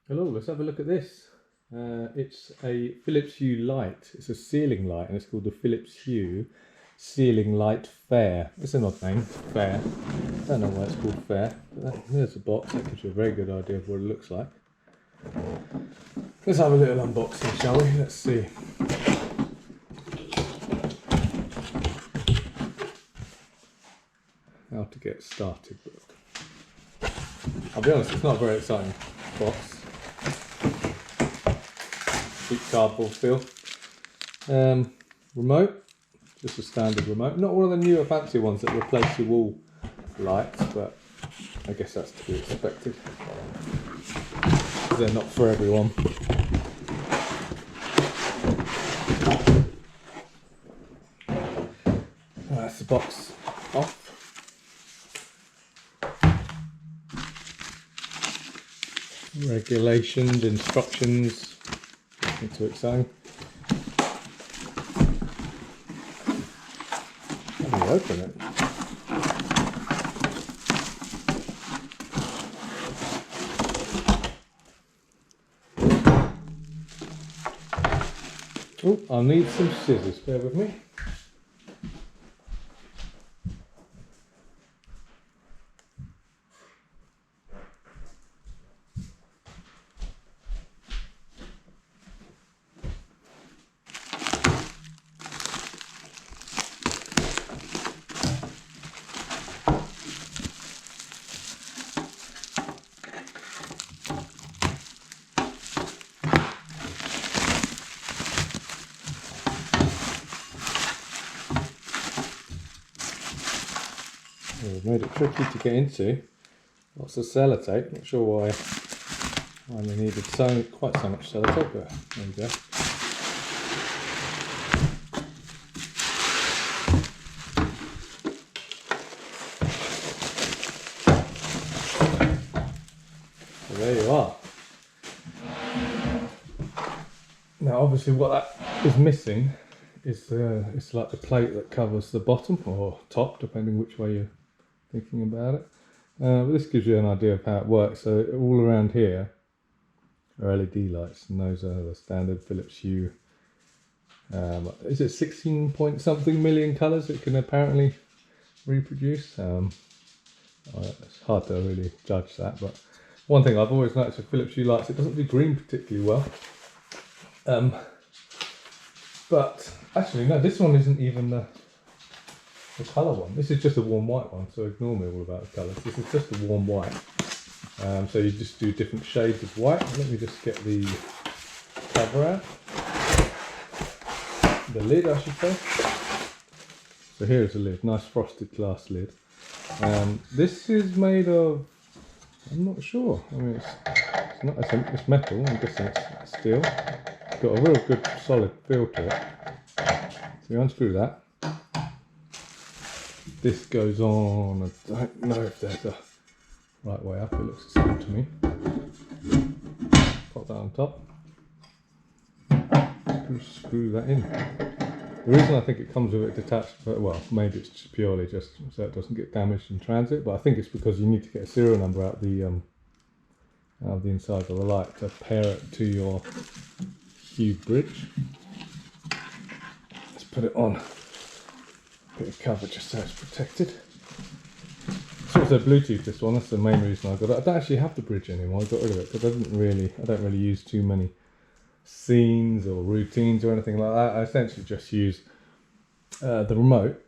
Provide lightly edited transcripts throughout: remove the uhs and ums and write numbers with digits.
Hello, let's have a look at this. It's a Philips Hue light. It's a ceiling light, and it's called the Philips Hue Ceiling Light Fair. It's an odd name, Fair. I don't know why it's called Fair. But there's a box. That gives you a very good idea of what it looks like. Let's have a little unboxing, shall we? Let's see. How to get started book. I'll be honest, it's not a very exciting box. Cheap cardboard feel. Remote, just a standard remote. Not one of the newer fancy ones that replace your wall lights, but I guess that's to be expected. They're not for everyone. That's the box off. Regulations, instructions. Nothing too exciting. Let me open it. Oh, I'll need some scissors. Bear with me. We've made it tricky to get into. Lots of sellotape. Not sure why they needed quite so much sellotape, but there we go. So there you are. Now, obviously, what that is missing is it's like the plate that covers the bottom or top, depending which way you're thinking about it. But this gives you an idea of how it works. So all around here are LED lights, and those are the standard Philips Hue. Is it 16 point something million colours it can apparently reproduce? It's hard to really judge that, but one thing I've always noticed with Philips Hue lights, it doesn't do green particularly well. But actually, no, this one isn't even the colour one. This is just a warm white one, so ignore me all about the colours. This is just a warm white. So you just do different shades of white. Let me just get the cover out. The lid, I should say. So here's the lid, nice frosted glass lid. This is made of, I'm not sure. I mean, it's metal. I'm guessing it's steel. It's got a real good solid feel to it. So you unscrew that. This goes on, I don't know if there's a right way up, it looks the same to me. Pop that on top. Screw that in. The reason I think it comes with it detached, well, maybe it's just purely just so it doesn't get damaged in transit, but I think it's because you need to get a serial number out of the inside of the light to pair it to your Hue bridge. Let's put it on. Bit of cover just so it's protected. It's also Bluetooth, this one. That's the main reason I got it. I don't actually have the bridge anymore. I got rid of it because I don't really use too many scenes or routines or anything like that. I essentially just use the remote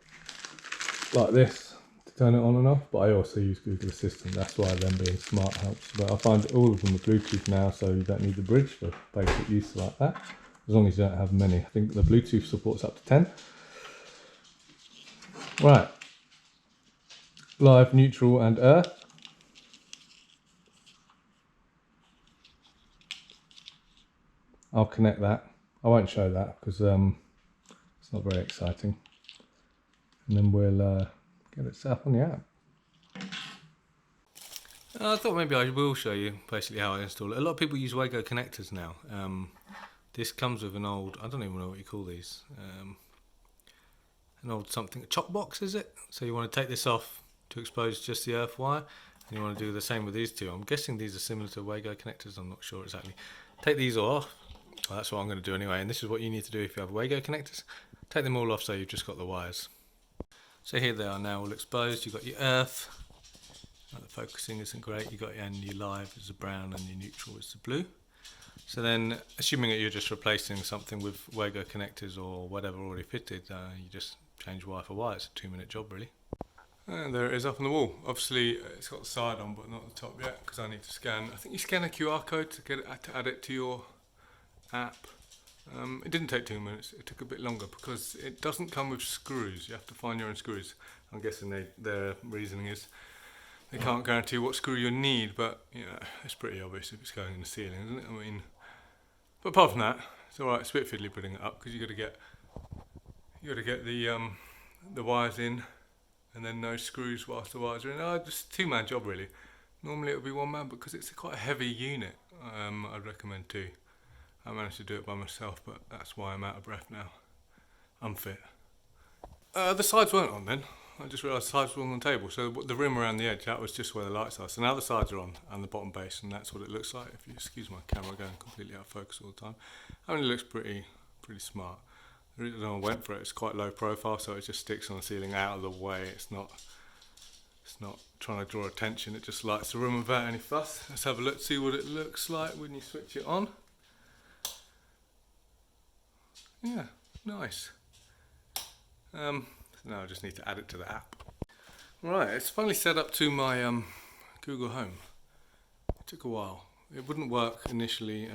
like this to turn it on and off, but I also use Google Assistant. That's why them being smart helps. But I find all of them are Bluetooth now, so you don't need the bridge for basic use like that, as long as you don't have many. I think the Bluetooth supports up to 10. Right, live, neutral and earth. I'll connect that. I won't show that because it's not very exciting. And then we'll get it set up on the app. I thought maybe I will show you basically how I install it. A lot of people use Wago connectors now. This comes with an old, I don't even know what you call these. An old something, a chop box is it? So you want to take this off to expose just the earth wire, And you want to do the same with these two. I'm guessing these are similar to Wago connectors. I'm not sure exactly. Take these all off. Well, that's what I'm going to do anyway. And this is what you need to do if you have Wago connectors. Take them all off so you've just got the wires. So here they are now all exposed. You've got your earth. The focusing isn't great. You've got your live is the brown and your neutral is the blue. So then, assuming that you're just replacing something with Wago connectors or whatever already fitted, you just change wire for wire. It's a 2-minute job really. And there it is up on the wall. Obviously it's got the side on but not the top yet because I need to scan. I think you scan a QR code to get it, to add it to your app. It didn't take 2 minutes, it took a bit longer because it doesn't come with screws. You have to find your own screws. I'm guessing their reasoning is they can't guarantee what screw you need, but you know, it's pretty obvious if it's going in the ceiling, isn't it? I mean, but apart from that, it's alright. It's a bit fiddly putting it up because you got to get the wires in. And then no screws whilst the wires are in. Oh, just a 2-man job really. Normally it would be 1 man, but because it's quite a heavy unit, I'd recommend 2. I managed to do it by myself, but that's why I'm out of breath now. Unfit. The sides weren't on then. I just realised the sides were on the table. So the rim around the edge, that was just where the lights are. So now the sides are on and the bottom base, and that's what it looks like. If you excuse my camera going completely out of focus all the time. I mean, it looks pretty smart. The reason I went for it, it's quite low profile, so it just sticks on the ceiling out of the way. It's not trying to draw attention, it just lights the room without any fuss. Let's have a look, see what it looks like when you switch it on. Yeah, nice. Now I just need to add it to the app. Right, it's finally set up to my Google Home. It took a while. It wouldn't work initially.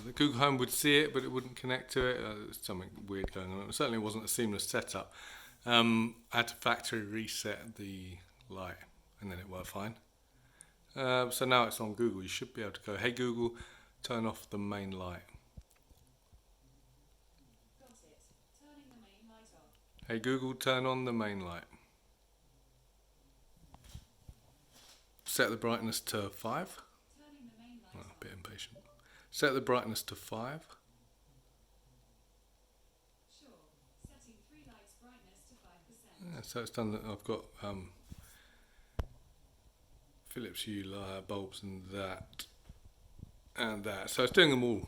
The Google Home would see it, but it wouldn't connect to it. There's something weird going on. It certainly wasn't a seamless setup. I had to factory reset the light, and then it worked fine. So now it's on Google. You should be able to go, hey Google, turn off the main light. Got it. Turning the main light off. Hey Google, turn on the main light. Set the brightness to 5. Oh, a bit impatient. Set the brightness to 5. Sure. Setting 3 lights brightness to 5%. Yeah, so it's done that. I've got Philips Hue bulbs and that. So it's doing them all.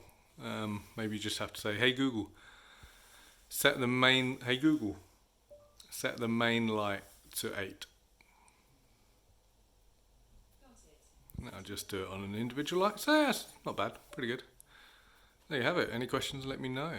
Maybe you just have to say, hey Google, set the main light to 8. I'll just do it on an individual light. So yeah, it's not bad, pretty good. There you have it. Any questions, let me know.